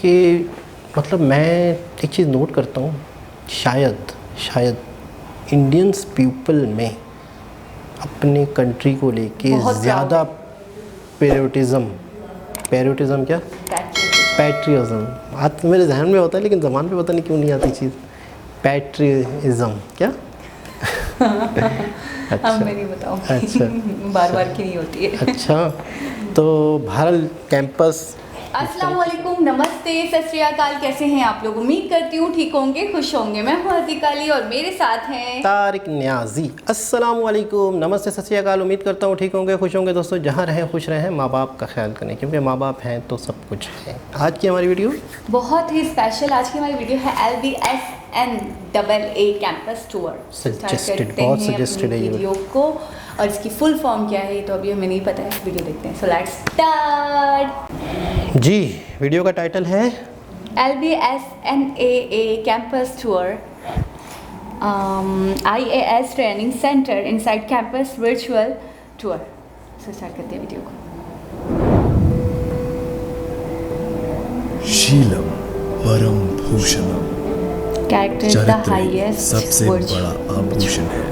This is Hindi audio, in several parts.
कि मतलब मैं एक चीज़ नोट करता हूँ, शायद इंडियंस पीपल में अपने कंट्री को लेके ज़्यादा पैट्रियटिज़म क्या पैट्रियटिज़म आज मेरे जहन में होता है, लेकिन ज़बान पे पता नहीं क्यों नहीं आती चीज़। पैट्रियटिज़म क्या? अच्छा, अब मैं नहीं बताऊँगी। अच्छा बार की नहीं होती है। अच्छा, तो भारत कैंपस। अस्सलाम वालेकुम, नमस्ते, सत श्री अकाल। कैसे हैं आप लोग? उम्मीद करती हूँ ठीक होंगे, खुश होंगे। मैं हूँ अतीक अली और मेरे साथ हैं तारिक न्याजी। अस्सलाम वालेकुम, नमस्ते, सत श्री अकाल। उम्मीद करता हूँ ठीक होंगे, खुश होंगे। दोस्तों, जहाँ रहें खुश रहें, माँ बाप का ख्याल करें, क्योंकि माँ बाप हैं तो सब कुछ है। आज की हमारी वीडियो बहुत ही स्पेशल। आज की हमारी वीडियो है LBSNAA कैंपस टूर। बहुत सजेस्टेड है ये वीडियो को, और इसकी फुल फॉर्म क्या है तो अभी हमें नहीं पता है। वीडियो देखते हैं। So let's start. जी, वीडियो का टाइटल है LBSNAA campus tour, IAS training centre inside campus virtual tour. So start करते हैं वीडियो को। शीलम परम भूषणम, कैरेक्टर द हाईएस्ट सबसे बड़ा आभूषण है।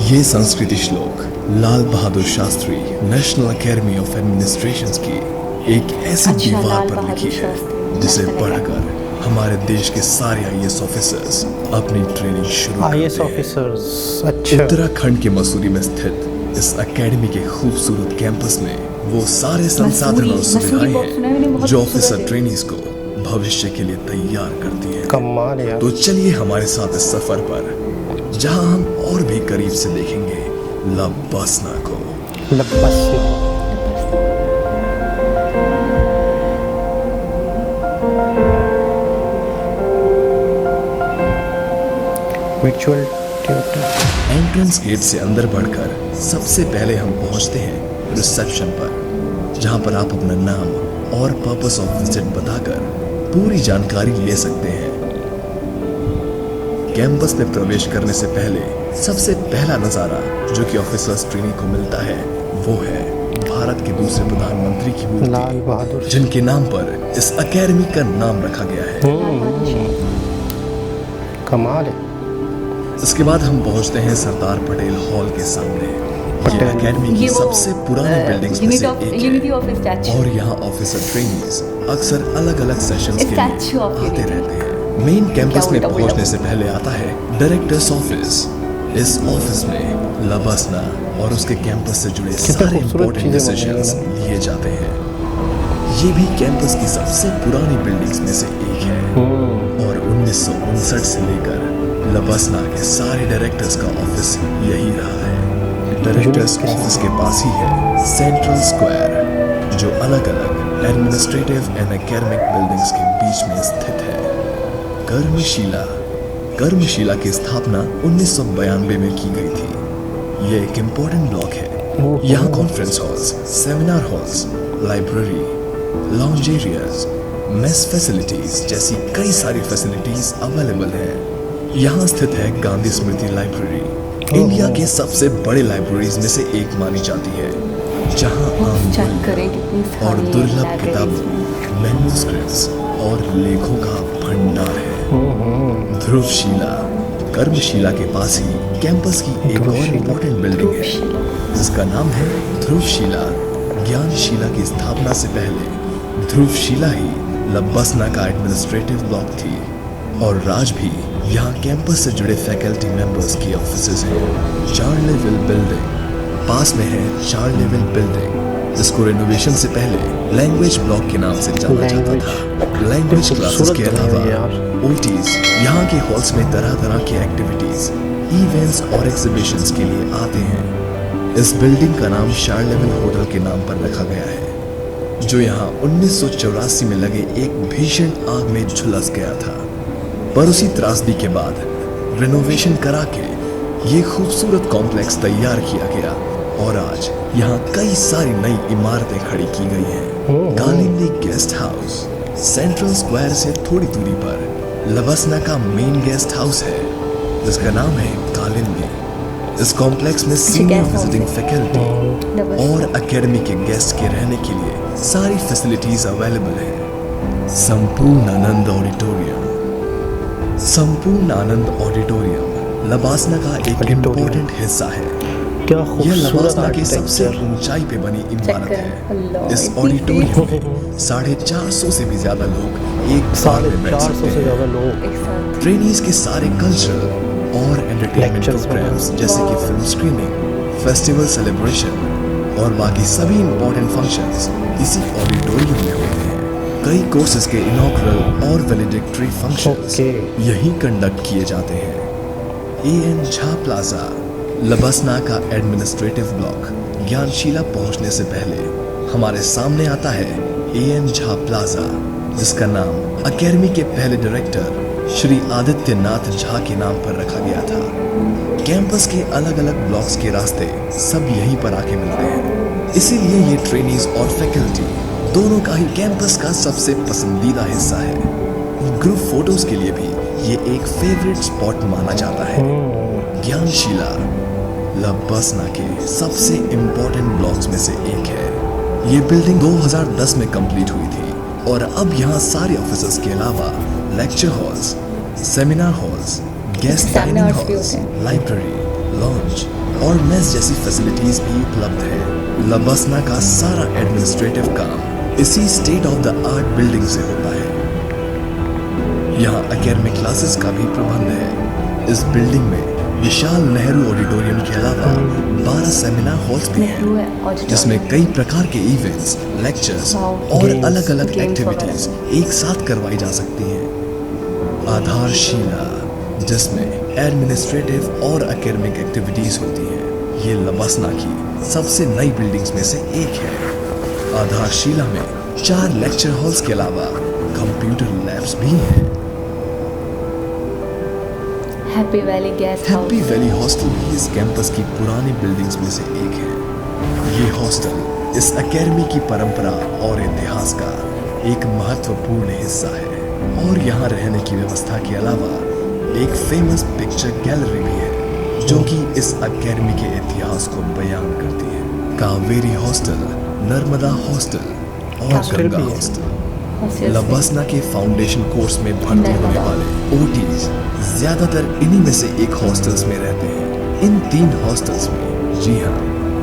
ये संस्कृति श्लोक Lal Bahadur Shastri national academy of administration की एक ऐसी दीवार पर लिखी है जिसे पढ़कर हमारे देश के सारे IAS ऑफिसर्स अपनी ट्रेनिंग शुरू IAS ऑफिसर्स। अच्छा, उत्तराखंड के मसूरी में स्थित इस एकेडमी के खूबसूरत कैंपस में वो सारे संसाधन और सुविधाएं हैं जो ऑफिसर ट्रेनीज को भविष्य के लिए तैयार करती है। कमाल यार। तो चलिए हमारे साथ इस सफर पर, जहां हम और भी करीब से देखेंगे लब्बासना को। वर्चुअल एंट्रेंस गेट से अंदर बढ़कर सबसे पहले हम पहुंचते हैं रिसेप्शन पर, जहां पर आप अपना नाम और पर्पस ऑफ विजिट बताकर पूरी जानकारी ले सकते हैं। कैंपस में प्रवेश करने से पहले सबसे पहला नजारा जो कि ऑफिसर्स ट्रेनी को मिलता है वो है भारत के दूसरे प्रधानमंत्री की मूर्ति, लाल बहादुर, जिनके नाम पर इस एकेडमी का नाम रखा गया है। कमाल है। इसके बाद हम पहुंचते हैं सरदार पटेल हॉल के सामने। यह एकेडमी की सबसे पुरानी बिल्डिंग्स में से एक है और यहाँ ऑफिसर ट्रेनीज अक्सर अलग अलग सेशंस के लिए आते रहते हैं। मेन कैंपस में पहुंचने से पहले आता है डायरेक्टर्स ऑफिस। इस ऑफिस में लब्बासना और उसके कैंपस से जुड़े सारे इंपॉर्टेंट डिसीजंस लिए जाते हैं। ये भी कैंपस की सबसे पुरानी बिल्डिंग्स में से एक है और 1959 से लेकर लब्बासना के सारे डायरेक्टर्स का ऑफिस यही रहा है। डायरेक्टर्स ऑफिस के पास ही है सेंट्रल स्क्वायर, जो अलग अलग एडमिनिस्ट्रेटिव एंड एकेडमिक बिल्डिंग्स के बीच में स्थित है। कर्मशिला की स्थापना 1992 में की गई थी। यह एक इम्पोर्टेंट ब्लॉक है। यहाँ conference halls, seminar halls, library, lounge areas, mess facilities जैसी कई सारी फैसिलिटीज अवेलेबल है। यहाँ स्थित है गांधी स्मृति लाइब्रेरी, इंडिया के सबसे बड़े लाइब्रेरीज में से एक मानी जाती है, जहाँ आम और दुर्लभ किताबों, मैन्युस्क्रिप्ट्स और लेखों का भंडार है। ध्रुवशिला, कर्मशिला के पास ही कैंपस की एक और इम्पोर्टेंट बिल्डिंग है जिसका नाम है ध्रुवशिला। ज्ञानशिला की स्थापना से पहले ध्रुवशिला ही लब्बासना का एडमिनिस्ट्रेटिव ब्लॉक थी और राज भी यहाँ कैंपस से जुड़े फैकल्टी मेंबर्स की ऑफिसेज हैं। 4 लेवल बिल्डिंग पास में है। 4 लेवल बिल्डिंग जिसको रेनोवेशन से पहले लैंग्वेज ब्लॉक के नाम से जाना जाता था। लैंग्वेज क्लासेस के अलावा OTs यहाँ के हॉल्स में तरह तरह की एक्टिविटीज, इवेंट्स और एग्जीबिशंस के लिए आते हैं। इस बिल्डिंग का नाम 4 लेवल होटल के नाम पर रखा गया है, जो यहाँ 1984 में लगे एक भीषण आग में झुलस गया था। पर उसी त्रासदी के बाद रेनोवेशन करा के ये खूबसूरत कॉम्प्लेक्स तैयार किया गया और आज यहाँ कई सारी नई इमारतें खड़ी की गई हैं। Kalindi guest house central square से थोड़ी दूरी पर लब्बासना का मेन गेस्ट हाउस है जिसका नाम है कालिंदी। इस कॉम्प्लेक्स में सीनियर विजिटिंग फैकल्टी और एकेडमी के गेस्ट के रहने के लिए सारी फैसिलिटीज अवेलेबल है। संपूर्ण आनंद ऑडिटोरियम। संपूर्ण आनंद ऑडिटोरियम लबासना का एक ऑडिटोरियम। इम्पोर्टेंट हिस्सा है। क्या यह खूबसूरत लबासना की सबसे आर्किटेक्चर। ऊंचाई पे बनी इमारत है। अल्लाह, इस इतनी ऑडिटोरियम में 450 से भी ज्यादा लोग एक बार में बैठ 450 सकते से ज़्यादा हैं। लोग एक साथ ट्रेनीज के सारे कल्चरल और एंटरटेनमेंट Lectures प्रोग्राम्स वगैरह। जैसे कि वाह। फिल्म स्क्रीनिंग, फेस्टिवल सेलिब्रेशन और बाकी सभी इम्पोर्टेंट फंक्शंस इसी ऑडिटोरियम में होते हैं। कई कोर्सेज के इनॉग्रल और वैलिडिक्टरी फंक्शंस Okay. यहीं कंडक्ट किए जाते हैं। एएन झा प्लाजा लबासना का एडमिनिस्ट्रेटिव ब्लॉक। ज्ञानशिला पहुंचने से पहले हमारे सामने आता है एएन झा प्लाजा, जिसका नाम अकेडमी के पहले डायरेक्टर श्री आदित्यनाथ झा के नाम पर रखा गया था। कैंपस के अलग अलग ब्लॉक्स के रास्ते सब यहीं पर आके मिलते हैं, इसीलिए ये ट्रेनीज और फैकल्टी दोनों का ही कैंपस का सबसे पसंदीदा हिस्सा है। ग्रुप फोटोज के लिए भी ये एक फेवरेट स्पॉट माना जाता है। ज्ञानशिला लबासना के सबसे इम्पोर्टेंट ब्लॉक्स में से एक है। ये बिल्डिंग 2010 में कंप्लीट हुई थी और अब यहाँ सारे ऑफिसर्स के अलावा lecture halls, seminar halls, guest dining Seminars भी हॉल्स, होते हैं। लाइब्रेरी, लॉन्च और मेस जैसी फैसिलिटीज भी उपलब्ध है। लबासना का सारा एडमिनिस्ट्रेटिव काम इसी state of the art building से होता है। यहाँ एकेडमिक क्लासेस का भी प्रबंध है। इस बिल्डिंग में विशाल नेहरू ऑडिटोरियम के अलावा 12 सेमिनार हॉल्स भी नेहरू हैं, ऑडिटोरियम। जिसमें कई प्रकार के इवेंट्स, लेक्चर्स Wow. और Games. अलग अलग Games एक्टिविटीज एक साथ करवाई जा सकती हैं। आधारशिला, जिसमें एडमिनिस्ट्रेटिव और एकेडमिक एक्टिविटीज होती हैं, ये लबासना की सबसे नई बिल्डिंग्स में से एक है। आधारशिला में 4 लेक्चर हॉल्स के अलावा कंप्यूटर लैब्स भी हैं। Happy valley guest happy house. Valley hostel भी इस कैंपस की पुरानी बिल्डिंग्स में से एक है। ये हॉस्टल इस एकेडमी की परंपरा और इतिहास का एक महत्वपूर्ण हिस्सा है और यहाँ रहने की व्यवस्था के अलावा एक फेमस पिक्चर गैलरी भी है, जो कि इस एकेडमी के इतिहास को बयान करती है। कावेरी हॉस्टल, नर्मदा हॉस्टल और हॉस्टल गंगा भी है। हॉस्टल हॉस्टल लबासना के फाउंडेशन कोर्स में भर्ती होने वाले ओटीज ज्यादातर इन्हीं में से एक हॉस्टल्स में रहते हैं। इन 3 हॉस्टल्स में, जी हाँ,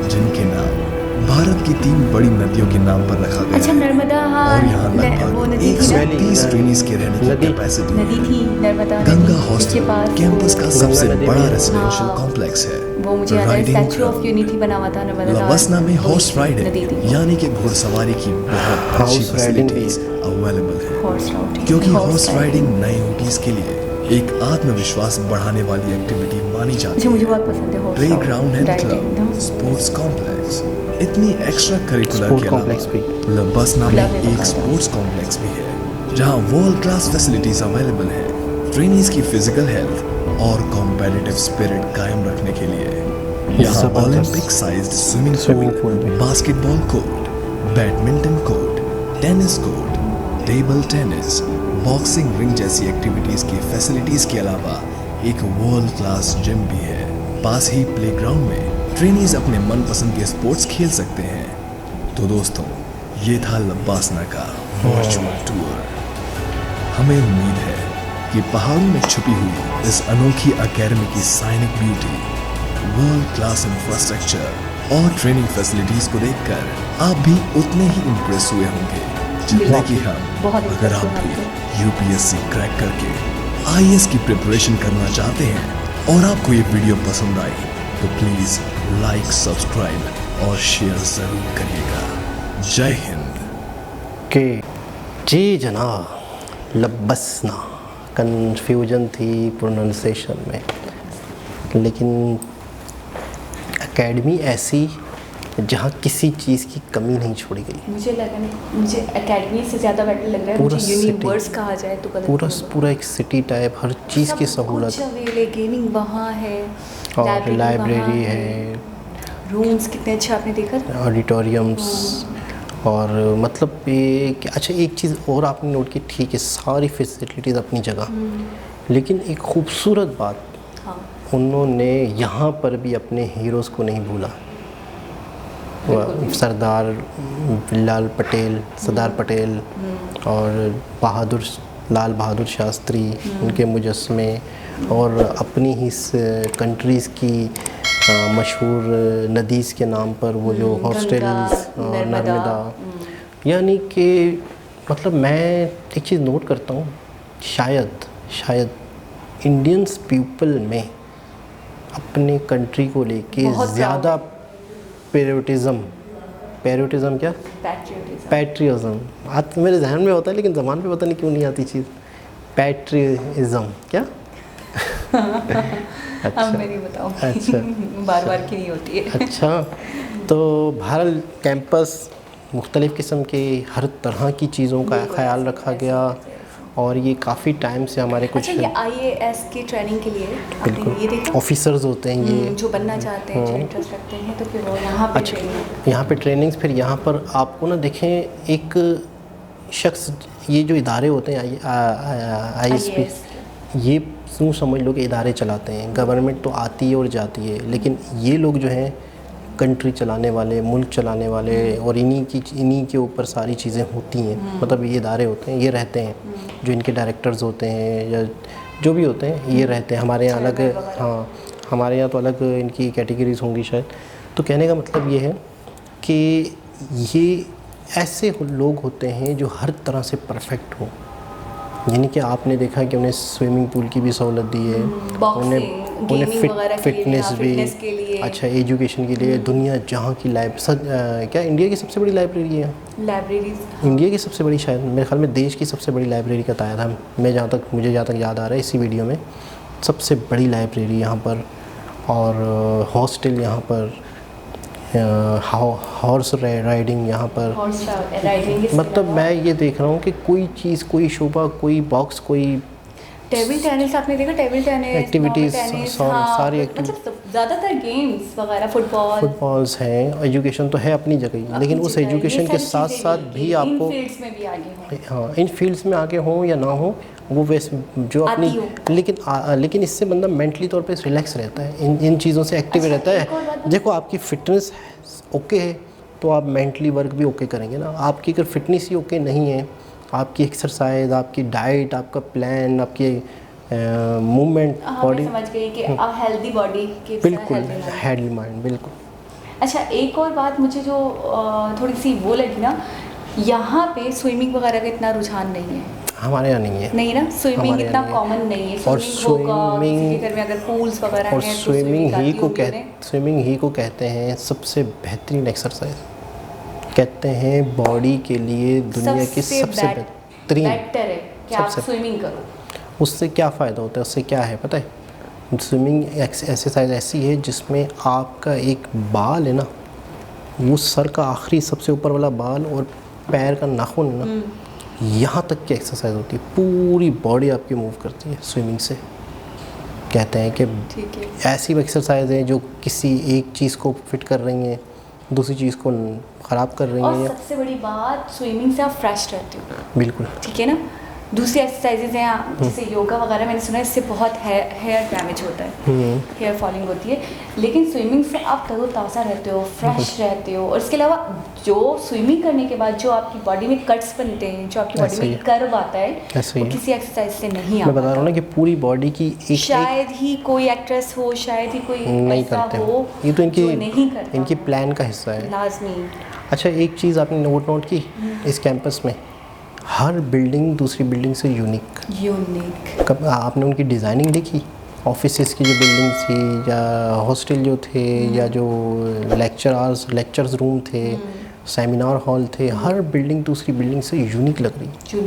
जिनके नाम भारत की 3 बड़ी नदियों के नाम पर रखा गया अच्छा, है। नर्मदा, हाँ, और यहाँ वो लगभग नदी थी ना? 130 ट्रेनीज के रहने की नदी- कैपेसिटी नदी है। थी नर्मदा गंगा नदी, जिसके हॉस्टल पास कैंपस का सबसे नदी बड़ा भी है। रेसिडेंशियल हाँ। कॉम्प्लेक्स है। वो मुझे याद है, riding statue of ground. Unity बना हुआ था नर्मदा नदी। लबासना में हॉर्स नदी राइडिंग थी। यानी कि घुड़सवारी की बहुत अच्छी Horse riding भी फैसिलिटीज अवेलेबल है। Horse riding. क्योंकि हॉर्स राइडिंग नए ओटीज के लिए एक आत्मविश्वास बढ़ाने वाली एक्टिविटी मानी जाती अच्छा, है। मुझे बहुत पसंद है horse play ground and riding club, ना। स्पोर्ट्स कॉम्प्लेक्स, इतनी एक्स्ट्रा करिकुलर Sport के complex भी। अलावा लबासना में Club है एक बकायदा। स्पोर्ट्स कॉम्प्लेक्स भी है, जहां वर्ल्ड क्लास फैसिलिटीज अवेलेबल है। ट्रेनीज की फिजिकल हेल्थ और कॉम्पिटिटिव स्पिरिट कायम रखने के लिए यहाँ जबरदस्त। Olympic sized swimming Swimming pool pool, भी। Basketball court, badminton court, tennis court, table tennis, boxing ring जैसी एक्टिविटीज की फैसिलिटीज के अलावा एक वर्ल्ड क्लास जिम भी है। पास ही प्लेग्राउंड में ट्रेनीज अपने मनपसंद के स्पोर्ट्स खेल सकते हैं। तो दोस्तों, ये था लबासना का वर्चुअल टूर। हमें उम्मीद है कि पहाड़ों में छुपी हुई इस अनोखी एकेडमी की साइनिक ब्यूटी, वर्ल्ड क्लास इंफ्रास्ट्रक्चर और ट्रेनिंग फैसिलिटीज को देखकर आप भी उतने ही इम्प्रेस हुए होंगे जितने कि हम। बहुत अगर impress आप हुए भी यूपीएससी क्रैक करके आईएएस की प्रिपरेशन करना चाहते हैं और आपको ये वीडियो पसंद आई तो प्लीज लाइक, सब्सक्राइब और शेयर जरूर करिएगा। जय हिंद। के जी जनाब, लबासना कन्फ्यूजन थी प्रोनाउंसिएशन में, लेकिन एकेडमी ऐसी जहाँ किसी चीज़ की कमी नहीं छोड़ी गई। मुझे एकेडमी से ज़्यादा बेटर लग रहा है। पूरा मुझे city। यूनिवर्स कहा जाए तो गलत पूरा नहीं होगा। पूरा एक सिटी टाइप, हर चीज़ की सहूलत सब कुछ available, गेमिंग वहाँ है, और लाइब्रेरी वहाँ है, रूम्स कितने अच्छे आपने देखा था? ऑडिटोरियम्स, और मतलब ये कि अच्छा एक चीज़ और आपने नोट की, ठीक है सारी फैसिलिटीज़ अपनी जगह, लेकिन एक खूबसूरत बात, हाँ, उन्होंने यहाँ पर भी अपने हीरोज़ को नहीं भूला। सरदार पटेल और लाल बहादुर शास्त्री, उनके मुजस्मे, और अपनी ही कंट्रीज़ की मशहूर नदीज़ के नाम पर वो जो हॉस्टल्स, नर्मदा, यानी कि मतलब मैं एक चीज़ नोट करता हूँ, शायद इंडियंस पीपल में अपने कंट्री को लेके ज़्यादा पैट्रियटिज़म क्या पैट्रियटिज़म आज मेरे जहन में होता है, लेकिन ज़बान पे पता नहीं क्यों नहीं आती चीज़, पैट्रियटिज़म क्या अच्छा, अब मैं नहीं बताऊंगी। अच्छा बार की नहीं होती है। अच्छा, तो भारत कैंपस मुख्तलिफ़ किस्म के हर तरह की चीज़ों का ख्याल रखा गया, और ये काफ़ी टाइम से हमारे कुछ ये IAS की ट्रेनिंग के लिए आपने ये देखा, ऑफिसर्स होते हैं ये जो बनना चाहते हैं, जो इंटरेस्ट रखते हैं, तो फिर वो यहाँ पे अच्छा, यहाँ पे ट्रेनिंग्स, फिर यहाँ पर आपको ना देखें एक शख्स, ये जो इदारे होते हैं ISP, ये यूँ समझ लो कि इदारे चलाते हैं, गवर्नमेंट तो आती है और जाती है, लेकिन ये लोग जो हैं कंट्री चलाने वाले, मुल्क चलाने वाले, और इन्हीं के ऊपर सारी चीज़ें होती हैं। मतलब ये इदारे होते हैं, ये रहते हैं, जो इनके डायरेक्टर्स होते हैं या जो भी होते हैं, ये रहते हैं। हमारे यहाँ अलग, हाँ हमारे यहाँ तो अलग इनकी कैटेगरीज होंगी शायद। तो कहने का मतलब ये है कि ये ऐसे लोग होते हैं जो हर तरह से परफेक्ट हो, यानी कि आपने देखा कि उन्हें स्विमिंग पूल की भी सहूलत दी है, उन्हें फिटनेस भी, अच्छा एजुकेशन के लिए दुनिया जहाँ की क्या इंडिया की सबसे बड़ी लाइब्रेरी है, इंडिया की सबसे बड़ी, शायद मेरे ख्याल में देश की सबसे बड़ी लाइब्रेरी का ताया था, मुझे जहाँ तक याद आ रहा है इसी वीडियो में, सबसे बड़ी लाइब्रेरी यहाँ पर, और हॉस्टल यहाँ पर, हॉर्स राइडिंग यहाँ पर, मतलब मैं ये देख रहा हूँ कि कोई चीज़, कोई शोबा, कोई बॉक्स, कोई टेबल टेनिस, आपने देखा टेबल टेनिस एक्टिविटीज़, सारी मतलब ज़्यादातर गेम्स वगैरह, फुटबॉल्स हैं, एजुकेशन तो है अपनी जगह, लेकिन उस एजुकेशन के साथ साथ भी आपको इन फील्ड्स में भी आगे हों, हाँ इन फील्ड्स में आगे हों या ना हो, वो वैसे जो अपनी, लेकिन इससे बंदा मेंटली तौर पे रिलैक्स रहता है, इन चीज़ों से एक्टिव रहता है। देखो आपकी फ़िटनेस ओके है तो आप मेंटली वर्क भी ओके करेंगे ना, आपकी अगर फिटनेस ही ओके नहीं है, आपकी एक्सरसाइज, आपकी डाइट, आपका प्लान, आपकी मूवमेंट, बॉडी, समझ गई कि हेल्दी बॉडी के बिल्कुल, हेल्दी माइंड, बिल्कुल। अच्छा, एक और बात मुझे जो थोड़ी सी वो लगी ना, यहाँ पे स्विमिंग वगैरह का इतना रुझान नहीं है, हमारे यहाँ नहीं है ना, स्विमिंग इतना कॉमन नहीं है, और स्विमिंग घर में अगर पूल्स वगैरह हैं, और स्विमिंग ही को कहते हैं सबसे बेहतरीन एक्सरसाइज, कहते हैं बॉडी के लिए दुनिया की सबसे बेहतरीन, बेटर है कि आप स्विमिंग करो। उससे क्या फ़ायदा होता है, उससे क्या है पता है, स्विमिंग एक्सरसाइज ऐसी है जिसमें आपका एक बाल है ना, वो सर का आखिरी सबसे ऊपर वाला बाल और पैर का नाखून है ना, यहाँ तक की एक्सरसाइज होती है, पूरी बॉडी आपकी मूव करती है स्विमिंग से। कहते हैं कि ऐसी एक्सरसाइज है जो किसी एक चीज़ को फिट कर रही हैं, दूसरी चीज़ को ख़राब कर रही हैं। और सबसे बड़ी बात, स्विमिंग से आप फ्रेश रहते हो, बिल्कुल, ठीक है ना। दूसरी एक्सरसाइजेज हैं जैसे योगा वगैरह, मैंने सुना है इससे बहुत हेयर डैमेज होता है, हेयर फॉलिंग होती है, लेकिन स्विमिंग से आप तरोताज़ा रहते हो, फ्रेश रहते हो। और इसके अलावा जो स्विमिंग करने के बाद जो आपकी बॉडी में कट्स बनते हैं, जो आपकी बॉडी में कर्व आता है, वो किसी एक्सरसाइज से नहीं आता। मैं बता रहा हूँ ना कि पूरी बॉडी की शायद ही कोई एक्ट्रेस हो, शायद ही कोई नहीं करते हो, ये तो इनकी प्लान का हिस्सा है, लाजमी। अच्छा, एक चीज़ आपने नोट की, इस कैंपस में हर बिल्डिंग दूसरी बिल्डिंग से यूनिक। कब आपने उनकी डिज़ाइनिंग देखी, ऑफिसेस की जो बिल्डिंग थी, या हॉस्टल जो थे, या जो लेक्चर्स रूम थे, सेमिनार हॉल थे, हर बिल्डिंग दूसरी बिल्डिंग से यूनिक लग रही,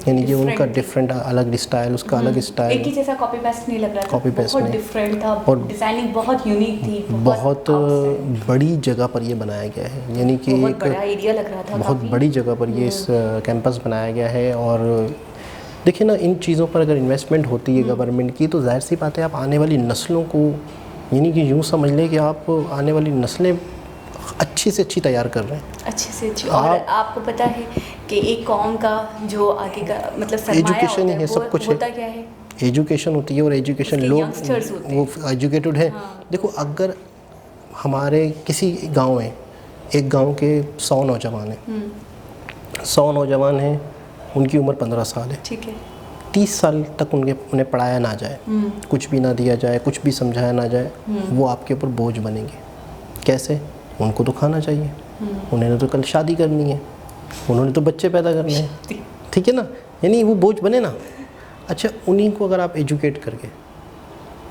यानी कि उनका डिफरेंट अलग स्टाइल, उसका अलग स्टाइल, एक ही जैसा कॉपी पेस्ट नहीं लग रहा था, कॉपी पेस्ट नहीं, डिफरेंट था, और डिज़ाइनिंग बहुत यूनिक थी, बहुत बड़ी जगह पर ये बनाया गया है, यानी कि बहुत बड़ा एरिया लग रहा था, बहुत बड़ी जगह पर ये इस कैंपस बनाया गया है। और देखिए ना, इन चीज़ों पर अगर इन्वेस्टमेंट होती है गवर्नमेंट की, तो जाहिर सी बात है आप आने वाली नस्लों को, यानी कि यूँ समझ लें कि आप आने वाली नस्लें अच्छी से अच्छी तैयार कर रहे हैं, अच्छी से अच्छी। और आपको पता है कि एक कौम का जो आगे का मतलब सरमाया होता है, सब कुछ होता क्या है, एजुकेशन होती है, और एजुकेशन लोग वो एजुकेटेड है। देखो, अगर हमारे किसी गांव में एक गांव के 100 नौजवान हैं, 100 नौजवान हैं, उनकी उम्र 15 साल है। ठीक है। 30 साल तक उन्हें पढ़ाया ना जाए, कुछ भी ना दिया जाए, कुछ भी समझाया ना जाए, वो आपके ऊपर बोझ बनेंगे। कैसे? उनको तो खाना चाहिए, उन्होंने तो कल शादी करनी है, उन्होंने तो बच्चे पैदा करने हैं, ठीक है ना, यानी वो बोझ बने ना। अच्छा, उन्हीं को अगर आप एजुकेट करके,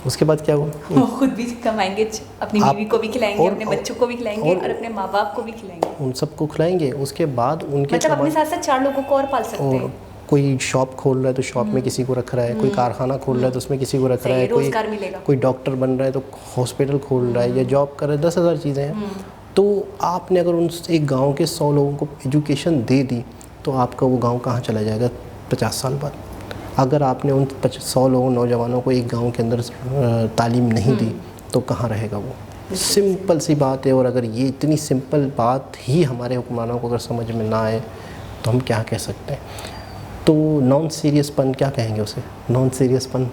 उसके बाद क्या हुआ? वो खुद भी कमाएंगे, अपनी बीवी को भी खिलाएंगे, अपने बच्चों को भी खिलाएंगे और अपने माँ बाप को भी खिलाएंगे, उन सबको खिलाएंगे। उसके बाद उनके मतलब अपने साथ साथ 4 लोगों को और पाल सकते हैं। कोई शॉप खोल रहा है तो शॉप में किसी को रख रहा है, कोई कारखाना खोल रहा है तो उसमें किसी को रख रहा है, रोजगार मिलेगा, कोई डॉक्टर बन रहा है तो हॉस्पिटल खोल रहा है या जॉब कर रहा है, 10,000 चीज़ें हैं। तो आपने अगर उन एक गांव के 100 लोगों को एजुकेशन दे दी तो आपका वो गांव कहाँ चला जाएगा 50 साल बाद? अगर आपने उन 100 लोगों नौजवानों को एक गांव के अंदर तालीम नहीं दी तो कहाँ रहेगा वो? सिंपल सी बात है। और अगर ये इतनी सिंपल बात ही हमारे हुक्मरानों को अगर समझ में ना आए तो हम क्या कह सकते हैं? तो नॉन सीरियसपन क्या कहेंगे उसे? नॉन सीरियसपन,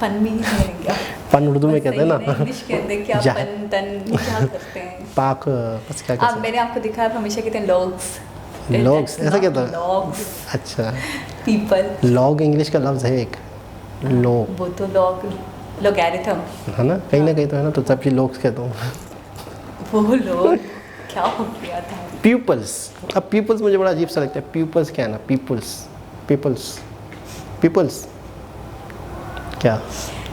पन भी नहीं कहेंगे, पन उर्दू में कहते हैं ना, इंग्लिश कहते हैं क्या, पन तन क्या करते हैं, पाक, बस क्या कहते हैं? मैंने आपको दिखा है, हमेशा कहते हैं लॉग्स, ऐसा कहता है? लॉग्स, अच्छा, पीपल। लॉग इंग्लिश का लफ्ज़ है एक, लॉग, वो तो लॉगरिथम है ना, कहीं ना कहीं तो है ना, तो तब भी लॉग्स कहता हूँ। वो लोग क्या हो गया था? पीपल्स। अब पीपल्स मुझे बड़ा अजीब सा लगता है। पीपल्स क्या है ना, पीपल्स, पीपल्स, पीपल्स क्या?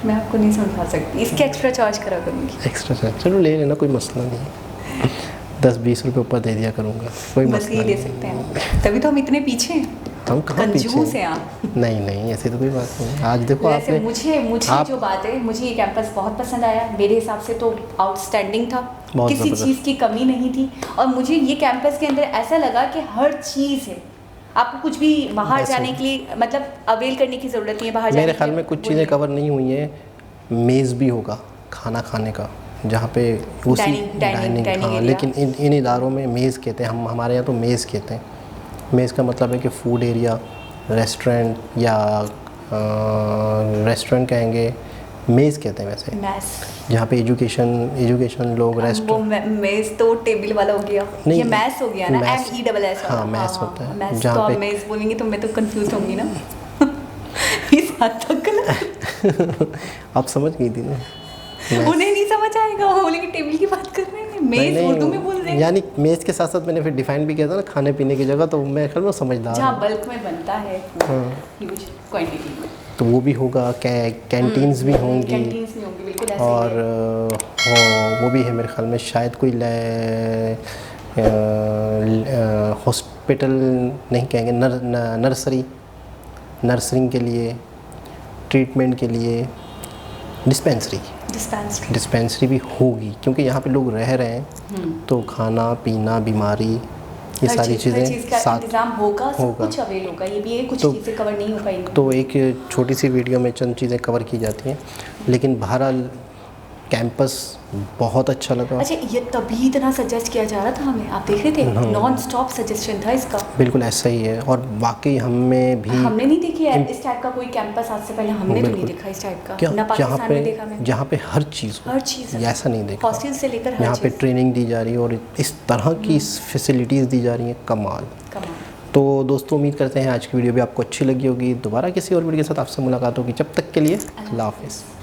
मैं आपको नहीं समझा सकती, इसके एक्स्ट्रा चार्ज करा करूँगी। एक्स्ट्रा चार्ज चलो ले लेना, कोई मसला नहीं, 10-20 रुपये ऊपर दे दिया करूँगा, कोई बस मसला ये ले नहीं। सकते हैं, तभी तो हम इतने पीछे हैं। हम कहाँ पीछे कंजूस हैं? हैं आप। नहीं नहीं, ऐसी तो कोई बात नहीं। आज देखो वैसे आपने, मुझे जो बात है, मुझे ये कैंपस बहुत पसंद आया, मेरे हिसाब से तो आउटस्टैंडिंग था, बहुत किसी ज़बरदस्त। चीज़ की कमी नहीं थी। और मुझे ये कैंपस के अंदर ऐसा लगा कि हर चीज़ है, आपको कुछ भी बाहर जाने के लिए मतलब अवेल करने की ज़रूरत नहीं है। बाहर मेरे ख्याल में कुछ चीज़ें कवर नहीं हुई हैं। मेज़ भी होगा खाना खाने का, जहाँ पे उसी डाइनिंग, हाँ, लेकिन इन इदारों में मेज़ कहते हैं, हम हमारे यहाँ तो मेज़ कहते हैं। मेज़ का मतलब है कि फूड एरिया, रेस्टोरेंट या रेस्टोरेंट कहेंगे, मेज़ कहते हैं वैसे, जहाँ पे एजुकेशन लोग रेस्टोरेंट। मेज़ तो टेबल वाला हो गया, ये मैस हो गया ना, MESS। हाँ, मैस होता है, मैस, जहाँ तो पे आप मेज़ बोलेंगे तो मैं तो कंफ्यूज होंगी ना। इस हद तक आप समझ गई थी ना? उन्हें नहीं समझ आएगा, वो बोलेंगे टेबल की बात कर रहे हैं, मेज़ उर्दू में बोल रहे हैं। यानी मेज़ के साथ साथ मैंने फिर डिफाइन भी किया था ना खाने पीने की जगह, तो मैं ख्याल में समझदार जहाँ हूँ। बल्क में बनता है ह्यूज क्वांटिटी में, तो वो भी होगा, कैंटीन्स भी होंगी, कैंटीन्स भी होंगी, बिल्कुल ऐसे और ही है। वो भी है मेरे ख्याल में, शायद कोई हॉस्पिटल नहीं कहेंगे, नर्सरिंग के लिए, ट्रीटमेंट के लिए डिस्पेंसरी भी होगी, क्योंकि यहाँ पे लोग रह रहे हैं, तो खाना पीना, बीमारी, ये सारी चीज़ें साथ इंतजाम होगा, सब कुछ अवेल होगा। ये भी है, कुछ चीज़ें कवर नहीं हो पाएंगी। तो एक छोटी सी वीडियो में चंद चीज़ें कवर की जाती हैं, लेकिन बहरहाल कैंपस बहुत अच्छा लगा। अच्छा, ये तभी इतना सजेस्ट किया जा रहा था हमें, आप देख रहे थे, नॉन स्टॉप सजेशन था इसका। बिल्कुल ऐसा ही है, और वाकई हमने नहीं देखी है इस टाइप का कोई कैंपस आज से पहले, हमने तो नहीं देखा इस टाइप का, ना पाकिस्तान में देखा मैंने, जहाँ पे हर चीज़ ऐसा नहीं देखा, हॉस्टल से लेकर हर यहाँ पे चीज़। ट्रेनिंग दी जा रही है और इस तरह की फैसिलिटीज़ दी जा रही हैं, कमाल। तो दोस्तों, उम्मीद करते हैं आज की वीडियो भी आपको अच्छी लगी होगी। दोबारा किसी और वीडियो के साथ आपसे मुलाकात होगी, जब तक के लिए अल्लाह हाफ़िज़।